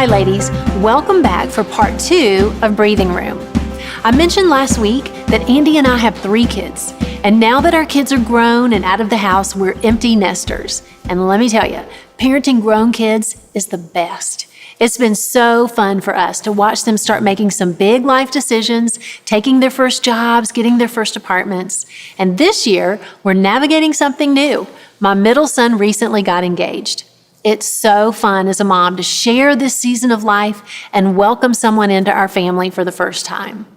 Hi ladies, welcome back for part 2 of Breathing Room. I mentioned last week that Andy and I have 3 kids, and now that our kids are grown and out of the house, we're empty nesters. And let me tell you, parenting grown kids is the best. It's been so fun for us to watch them start making some big life decisions, taking their first jobs, getting their first apartments. And this year, we're navigating something new. My middle son recently got engaged. It's so fun as a mom to share this season of life and welcome someone into our family for the first time.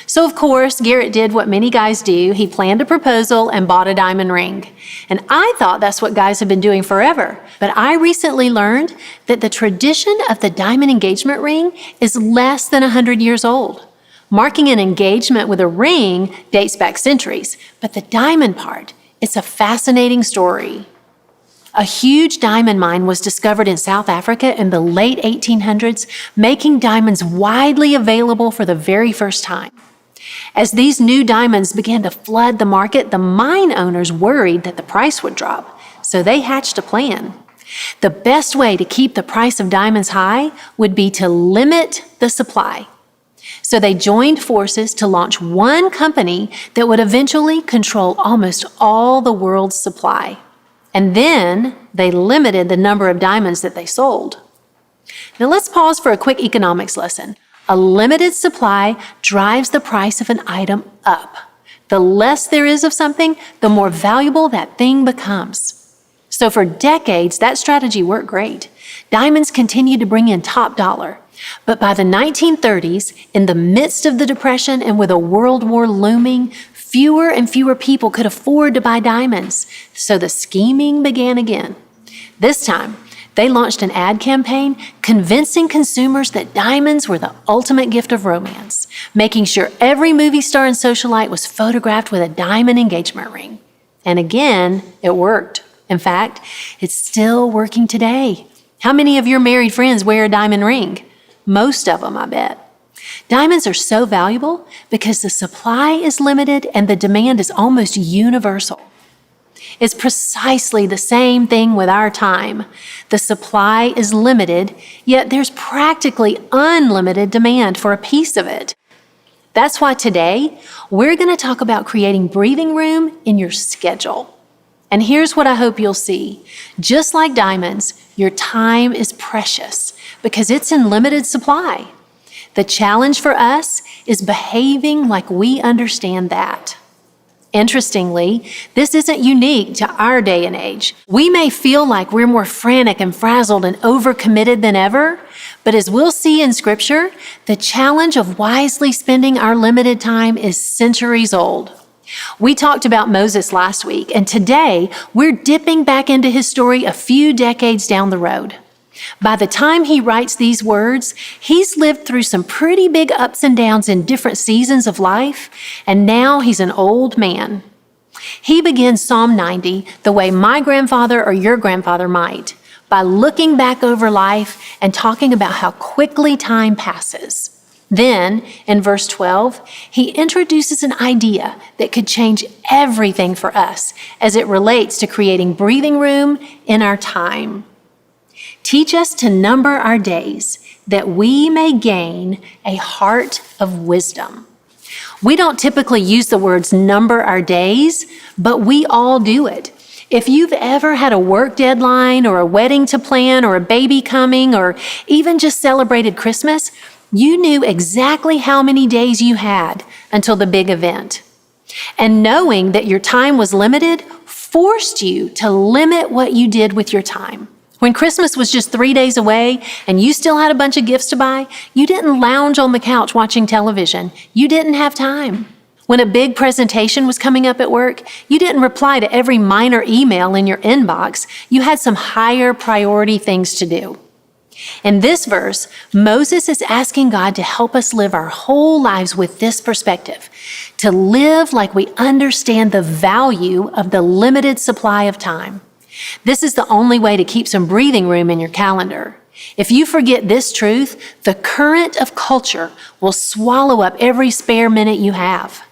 So of course, Garrett did what many guys do. He planned a proposal and bought a diamond ring. And I thought that's what guys have been doing forever. But I recently learned that the tradition of the diamond engagement ring is less than 100 years old. Marking an engagement with a ring dates back centuries, but the diamond part, it's a fascinating story. A huge diamond mine was discovered in South Africa in the late 1800s, making diamonds widely available for the very first time. As these new diamonds began to flood the market, the mine owners worried that the price would drop, so they hatched a plan. The best way to keep the price of diamonds high would be to limit the supply. So they joined forces to launch one company that would eventually control almost all the world's supply. And then they limited the number of diamonds that they sold. Now let's pause for a quick economics lesson. A limited supply drives the price of an item up. The less there is of something, the more valuable that thing becomes. So for decades, that strategy worked great. Diamonds continued to bring in top dollar. But by the 1930s, in the midst of the Depression and with a world war looming, fewer and fewer people could afford to buy diamonds, so the scheming began again. This time, they launched an ad campaign convincing consumers that diamonds were the ultimate gift of romance, making sure every movie star and socialite was photographed with a diamond engagement ring. And again, it worked. In fact, it's still working today. How many of your married friends wear a diamond ring? Most of them, I bet. Diamonds are so valuable because the supply is limited and the demand is almost universal. It's precisely the same thing with our time. The supply is limited, yet there's practically unlimited demand for a piece of it. That's why today we're going to talk about creating breathing room in your schedule. And here's what I hope you'll see. Just like diamonds, your time is precious because it's in limited supply. The challenge for us is behaving like we understand that. Interestingly, this isn't unique to our day and age. We may feel like we're more frantic and frazzled and overcommitted than ever, but as we'll see in Scripture, the challenge of wisely spending our limited time is centuries old. We talked about Moses last week, and today we're dipping back into his story a few decades down the road. By the time he writes these words, he's lived through some pretty big ups and downs in different seasons of life, and now he's an old man. He begins Psalm 90 the way my grandfather or your grandfather might, by looking back over life and talking about how quickly time passes. Then, in verse 12, he introduces an idea that could change everything for us as it relates to creating breathing room in our time. Teach us to number our days, that we may gain a heart of wisdom. We don't typically use the words number our days, but we all do it. If you've ever had a work deadline or a wedding to plan or a baby coming or even just celebrated Christmas, you knew exactly how many days you had until the big event. And knowing that your time was limited forced you to limit what you did with your time. When Christmas was just 3 days away and you still had a bunch of gifts to buy, you didn't lounge on the couch watching television. You didn't have time. When a big presentation was coming up at work, you didn't reply to every minor email in your inbox. You had some higher priority things to do. In this verse, Moses is asking God to help us live our whole lives with this perspective, to live like we understand the value of the limited supply of time. This is the only way to keep some breathing room in your calendar. If you forget this truth, the current of culture will swallow up every spare minute you have.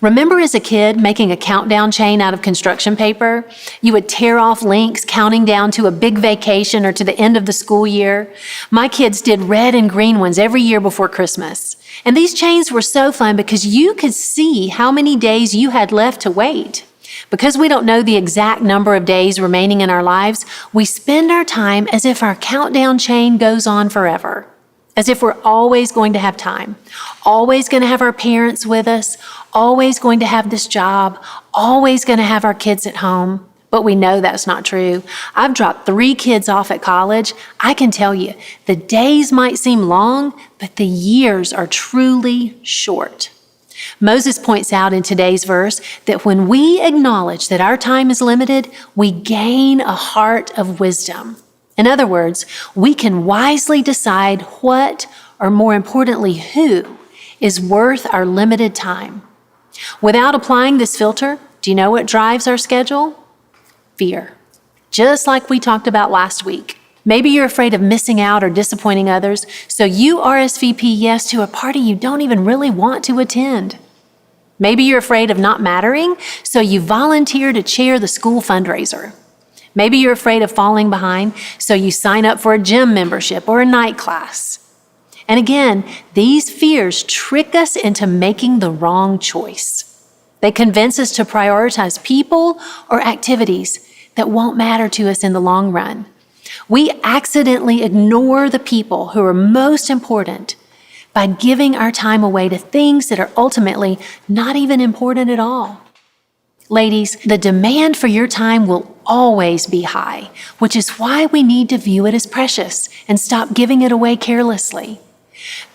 Remember as a kid making a countdown chain out of construction paper? You would tear off links counting down to a big vacation or to the end of the school year. My kids did red and green ones every year before Christmas. And these chains were so fun because you could see how many days you had left to wait. Because we don't know the exact number of days remaining in our lives, we spend our time as if our countdown chain goes on forever. As if we're always going to have time, always going to have our parents with us, always going to have this job, always going to have our kids at home. But we know that's not true. I've dropped 3 kids off at college. I can tell you, the days might seem long, but the years are truly short. Moses points out in today's verse that when we acknowledge that our time is limited, we gain a heart of wisdom. In other words, we can wisely decide what, or more importantly, who, is worth our limited time. Without applying this filter, do you know what drives our schedule? Fear. Just like we talked about last week. Maybe you're afraid of missing out or disappointing others, so you RSVP yes to a party you don't even really want to attend. Maybe you're afraid of not mattering, so you volunteer to chair the school fundraiser. Maybe you're afraid of falling behind, so you sign up for a gym membership or a night class. And again, these fears trick us into making the wrong choice. They convince us to prioritize people or activities that won't matter to us in the long run. We accidentally ignore the people who are most important by giving our time away to things that are ultimately not even important at all. Ladies, the demand for your time will always be high, which is why we need to view it as precious and stop giving it away carelessly.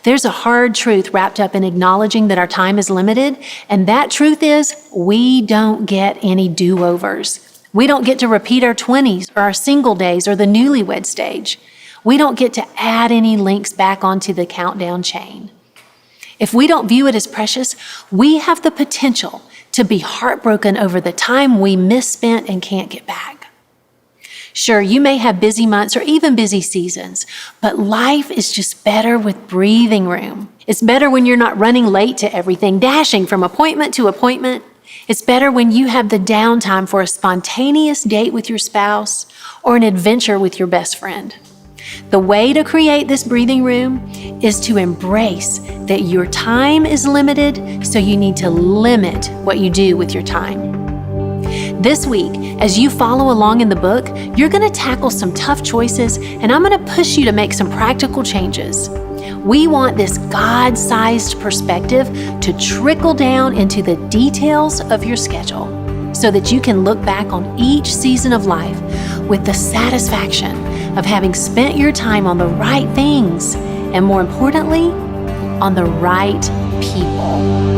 There's a hard truth wrapped up in acknowledging that our time is limited, and that truth is we don't get any do-overs. We don't get to repeat our 20s or our single days or the newlywed stage. We don't get to add any links back onto the countdown chain. If we don't view it as precious, we have the potential to be heartbroken over the time we misspent and can't get back. Sure, you may have busy months or even busy seasons, but life is just better with breathing room. It's better when you're not running late to everything, dashing from appointment to appointment. It's better when you have the downtime for a spontaneous date with your spouse or an adventure with your best friend. The way to create this breathing room is to embrace that your time is limited, so you need to limit what you do with your time. This week, as you follow along in the book, you're going to tackle some tough choices, and I'm going to push you to make some practical changes. We want this God-sized perspective to trickle down into the details of your schedule so that you can look back on each season of life with the satisfaction of having spent your time on the right things and, more importantly, on the right people.